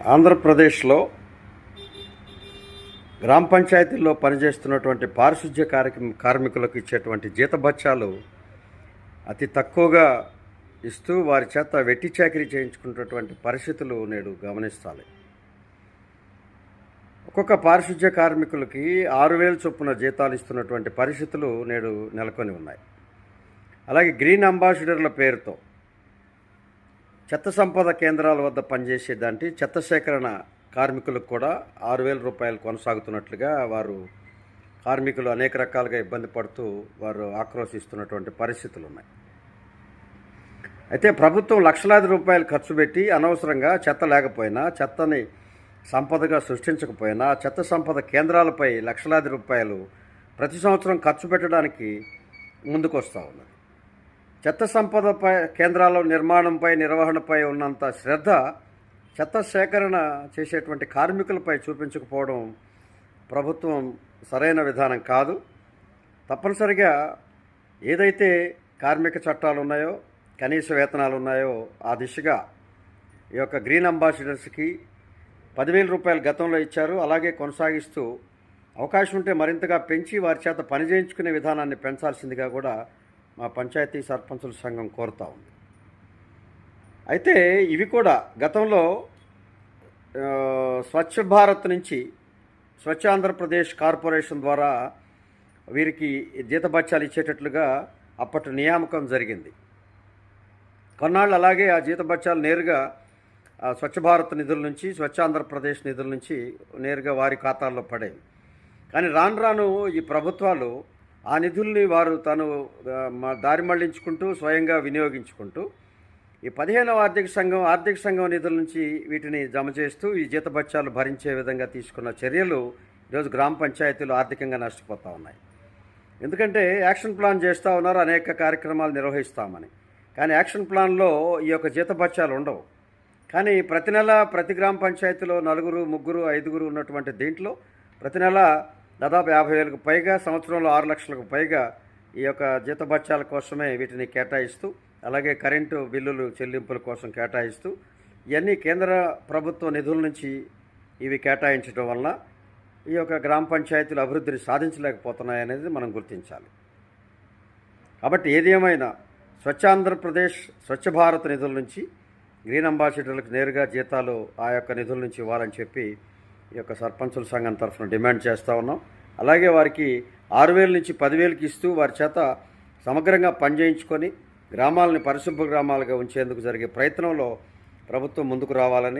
ఆంధ్రప్రదేశ్లో గ్రామ పంచాయతీల్లో పనిచేస్తున్నటువంటి పారిశుధ్య కార్మికులకు ఇచ్చేటువంటి జీతభత్యాలు అతి తక్కువగా ఇస్తూ వారి చేత వెట్టి చాకిరీ చేయించుకున్నటువంటి పరిస్థితులు నేడు గమనిస్తాలి. ఒక్కొక్క పారిశుధ్య కార్మికులకి 6,000 చొప్పున జీతాలు ఇస్తున్నటువంటి పరిస్థితులు నేడు నెలకొని ఉన్నాయి. అలాగే గ్రీన్ అంబాసిడర్ల పేరుతో చెత్త సంపద కేంద్రాల వద్ద పనిచేసేదాంటి చెత్త సేకరణ కార్మికులకు కూడా 6,000 రూపాయలు కొనసాగుతున్నట్లుగా వారు కార్మికులు అనేక రకాలుగా ఇబ్బంది పడుతూ వారు ఆక్రోశిస్తున్నటువంటి పరిస్థితులు ఉన్నాయి. అయితే ప్రభుత్వం లక్షలాది రూపాయలు ఖర్చు పెట్టి అనవసరంగా చెత్త లేకపోయినా, చెత్తని సంపదగా సృష్టించకపోయినా చెత్త సంపద కేంద్రాలపై లక్షలాది రూపాయలు ప్రతి సంవత్సరం ఖర్చు పెట్టడానికి ముందుకొస్తూ ఉన్నది. చెత్త సంపదపై కేంద్రాల నిర్మాణంపై, నిర్వహణపై ఉన్నంత శ్రద్ధ చెత్త సేకరణ చేసేటువంటి కార్మికులపై చూపించకపోవడం ప్రభుత్వం సరైన విధానం కాదు. తప్పనిసరిగా ఏదైతే కార్మిక చట్టాలు ఉన్నాయో, కనీస వేతనాలు ఉన్నాయో ఆ దిశగా ఈ యొక్క గ్రీన్ అంబాసిడర్స్కి 10,000 రూపాయలు గతంలో ఇచ్చారు. అలాగే కొనసాగిస్తూ అవకాశం ఉంటే మరింతగా పెంచి వారి చేత పని చేయించుకునే విధానాన్ని పెంచాల్సిందిగా కూడా మా పంచాయతీ సర్పంచుల సంఘం కోరుతూ ఉంది. అయితే ఇవి కూడా గతంలో స్వచ్ఛ భారత్ నుంచి స్వచ్ఛ ఆంధ్రప్రదేశ్ కార్పొరేషన్ ద్వారా వీరికి జీతభత్యాలు ఇచ్చేటట్లుగా అప్పటి నియామకం జరిగింది. కొన్నాళ్ళు అలాగే ఆ జీతభత్యాలు నేరుగా స్వచ్ఛ భారత్ నిధుల నుంచి, స్వచ్ఛ ఆంధ్రప్రదేశ్ నిధుల నుంచి నేరుగా వారి ఖాతాల్లో పడేవి. కానీ రాను రాను ఈ ప్రభుత్వాలు ఆ నిధుల్ని వారు దారి మళ్లించుకుంటూ స్వయంగా వినియోగించుకుంటూ ఈ 15వ ఆర్థిక సంఘం నిధుల నుంచి వీటిని జమ చేస్తూ ఈ జీతభత్యాలు భరించే విధంగా తీసుకున్న చర్యలు ఈరోజు గ్రామ పంచాయతీలు ఆర్థికంగా నష్టపోతూ ఉన్నాయి. ఎందుకంటే యాక్షన్ ప్లాన్ చేస్తూ ఉన్నారు, అనేక కార్యక్రమాలు నిర్వహిస్తామని. కానీ యాక్షన్ ప్లాన్లో ఈ యొక్క జీతభత్యాలు ఉండవు. కానీ ప్రతి నెల ప్రతి గ్రామ పంచాయతీలో 4, 3, 5 ఉన్నటువంటి దీంట్లో ప్రతి నెల దాదాపు 50,000కు పైగా, సంవత్సరంలో 6 లక్షలకు పైగా ఈ యొక్క జీతభత్యాల కోసమే వీటిని కేటాయిస్తూ, అలాగే కరెంటు బిల్లులు చెల్లింపుల కోసం కేటాయిస్తూ, ఇవన్నీ కేంద్ర ప్రభుత్వ నిధుల నుంచి ఇవి కేటాయించడం వల్ల ఈ యొక్క గ్రామ పంచాయతీలు అభివృద్ధిని సాధించలేకపోతున్నాయనేది మనం గుర్తించాలి. కాబట్టి ఏది ఏమైనా స్వచ్ఛ ఆంధ్రప్రదేశ్, స్వచ్ఛ భారత్ నిధుల నుంచి గ్రీన్ అంబాసిడర్లకు నేరుగా జీతాలు ఆ యొక్క నిధుల నుంచి ఇవ్వాలని చెప్పి ఈ యొక్క సర్పంచుల సంఘం తరఫున డిమాండ్ చేస్తూ ఉన్నాం. అలాగే వారికి 6,000 నుంచి 10,000కి ఇస్తూ వారి చేత సమగ్రంగా పనిచేయించుకొని గ్రామాలని పరిశుభ్ర గ్రామాలుగా ఉంచేందుకు జరిగే ప్రయత్నంలో ప్రభుత్వం ముందుకు రావాలని